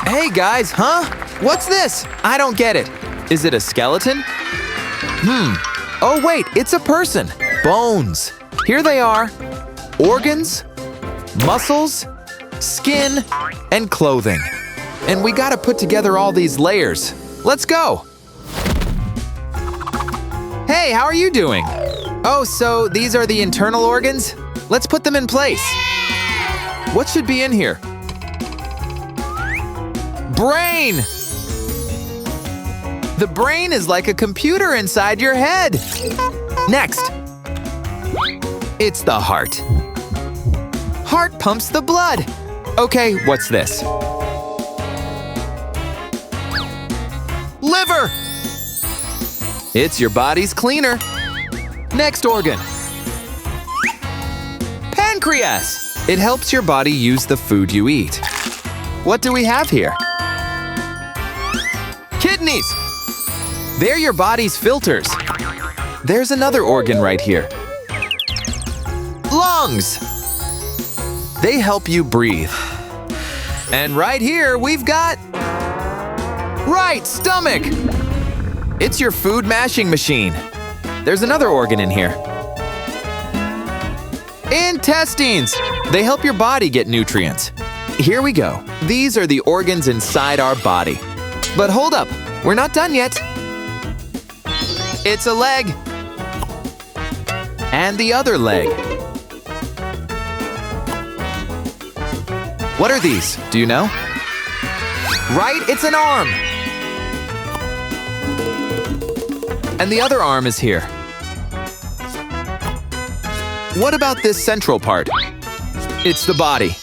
Hey guys, huh? What's this? I don't get it. Is it a skeleton? Oh wait, it's a person. Bones. Here they are. Organs, muscles, skin, and clothing. And we gotta put together all these layers. Let's go. Hey, how are you doing? Oh, so these are the internal organs? Let's put them in place. What should be in here? Brain! The brain is like a computer inside your head. Next. It's the heart. Heart pumps the blood. Okay, what's this? Liver! It's your body's cleaner. Next organ. Pancreas! It helps your body use the food you eat. What do we have here? Kidneys! They're your body's filters. There's another organ right here. Lungs! They help you breathe. And right here, we've got... Right, stomach! It's your food mashing machine. There's another organ in here. Intestines! They help your body get nutrients. Here we go. These are the organs inside our body. But hold up, we're not done yet. It's a leg. And the other leg. What are these? Do you know? Right, it's an arm. And the other arm is here. What about this central part? It's the body.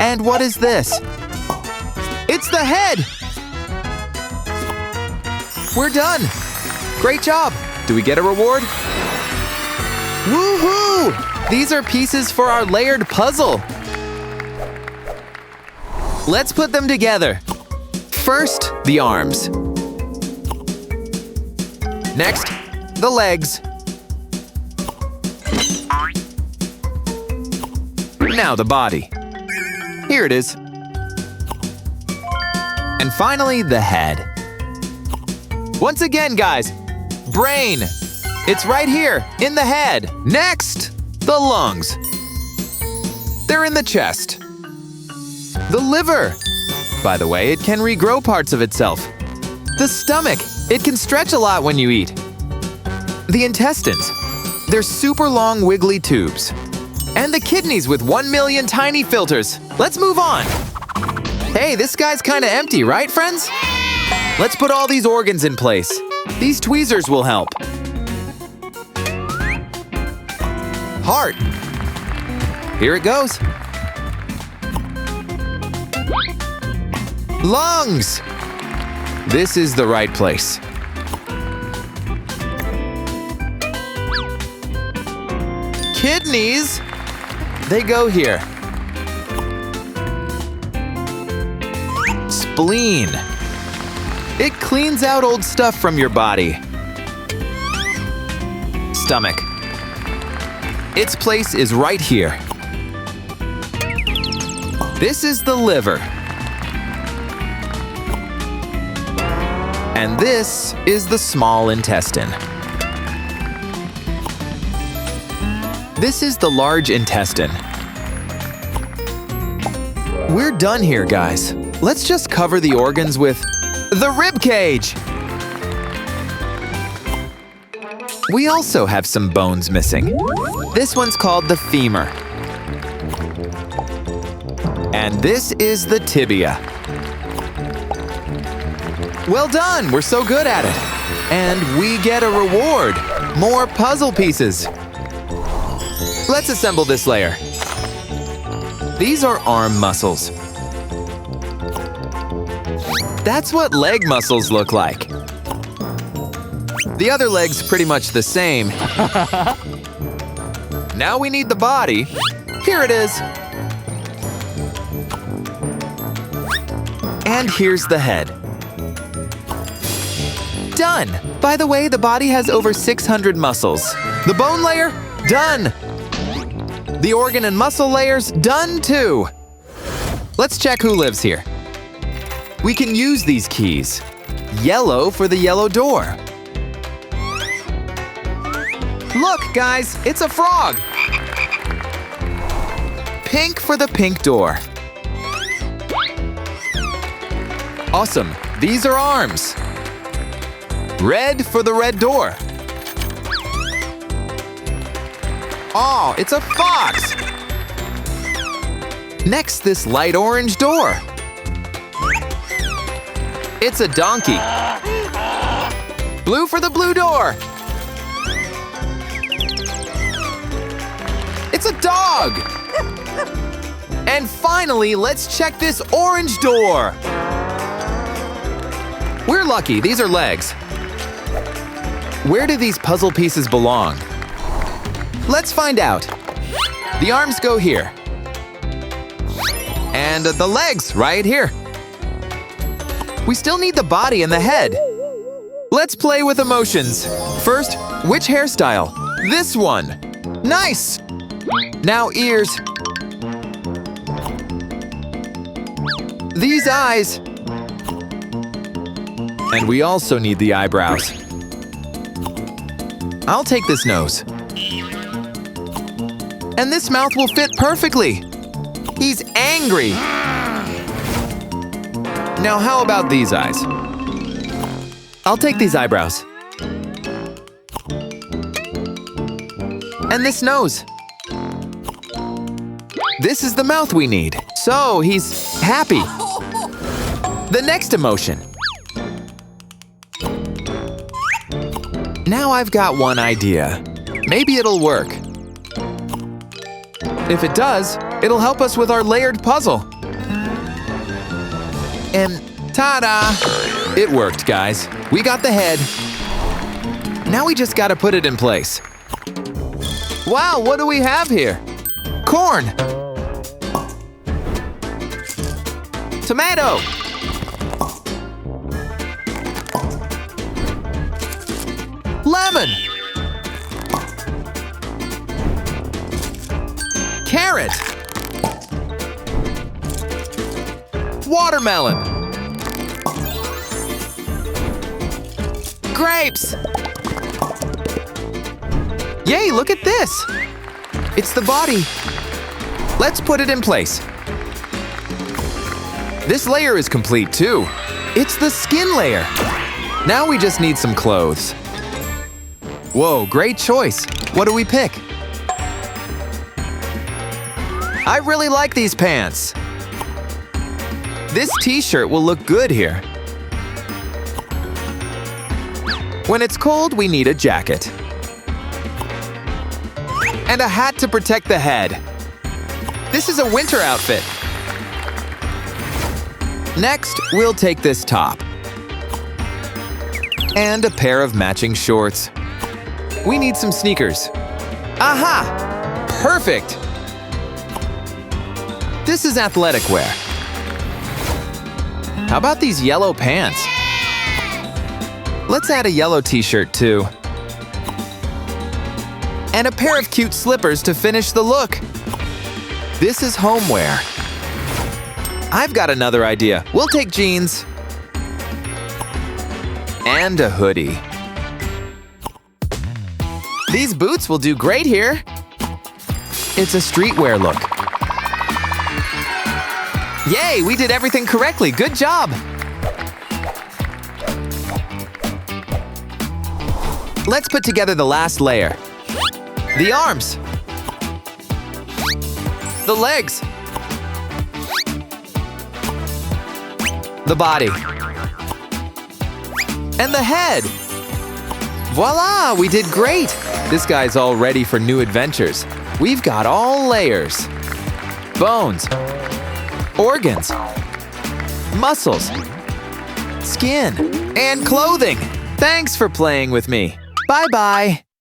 And what is this? It's the head! We're done! Great job! Do we get a reward? Woohoo! These are pieces for our layered puzzle. Let's put them together. First, the arms. Next, the legs. Now the body. Here it is. And finally, the head. Once again, guys, brain. It's right here, in the head. Next, the lungs. They're in the chest. The liver. By the way, it can regrow parts of itself. The stomach. It can stretch a lot when you eat. The intestines. They're super long wiggly tubes. And the kidneys with 1 million tiny filters. Let's move on. Hey, this guy's kinda empty, right, friends? Let's put all these organs in place. These tweezers will help. Heart. Here it goes. Lungs. This is the right place. Kidneys. They go here. Spleen. It cleans out old stuff from your body. Stomach. Its place is right here. This is the liver. And this is the small intestine. This is the large intestine. We're done here, guys. Let's just cover the organs with the rib cage. We also have some bones missing. This one's called the femur. And this is the tibia. Well done, we're so good at it. And we get a reward, more puzzle pieces. Let's assemble this layer. These are arm muscles. That's what leg muscles look like. The other leg's pretty much the same. Now we need the body. Here it is. And here's the head. Done! By the way, the body has over 600 muscles. The bone layer? Done! The organ and muscle layers? Done too! Let's check who lives here. We can use these keys. Yellow for the yellow door. Look, guys, it's a frog. Pink for the pink door. Awesome, these are arms. Red for the red door. Oh, it's a fox. Next, this light orange door. It's a donkey. Blue for the blue door. It's a dog. And finally, let's check this orange door. We're lucky, these are legs. Where do these puzzle pieces belong? Let's find out. The arms go here. And the legs right here. We still need the body and the head. Let's play with emotions. First, which hairstyle? This one. Nice! Now ears. These eyes. And we also need the eyebrows. I'll take this nose. And this mouth will fit perfectly. He's angry. Now how about these eyes? I'll take these eyebrows. And this nose. This is the mouth we need. So he's happy. The next emotion. Now I've got one idea. Maybe it'll work. If it does, it'll help us with our layered puzzle. And ta-da! It worked, guys. We got the head. Now we just gotta put it in place. Wow, what do we have here? Corn! Tomato! Lemon! Carrot! Watermelon! Grapes! Yay, look at this! It's the body. Let's put it in place. This layer is complete too. It's the skin layer. Now we just need some clothes. Whoa, great choice. What do we pick? I really like these pants. This t-shirt will look good here. When it's cold, we need a jacket. And a hat to protect the head. This is a winter outfit. Next, we'll take this top. And a pair of matching shorts. We need some sneakers. Aha! Perfect! This is athletic wear. How about these yellow pants? Let's add a yellow t-shirt too. And a pair of cute slippers to finish the look. This is homeware. I've got another idea. We'll take jeans. And a hoodie. These boots will do great here. It's a streetwear look. Yay, we did everything correctly. Good job. Let's put together the last layer. The arms. The legs. The body. And the head. Voila, we did great. This guy's all ready for new adventures. We've got all layers. Bones. Organs. Muscles. Skin. And clothing. Thanks for playing with me. Bye-bye.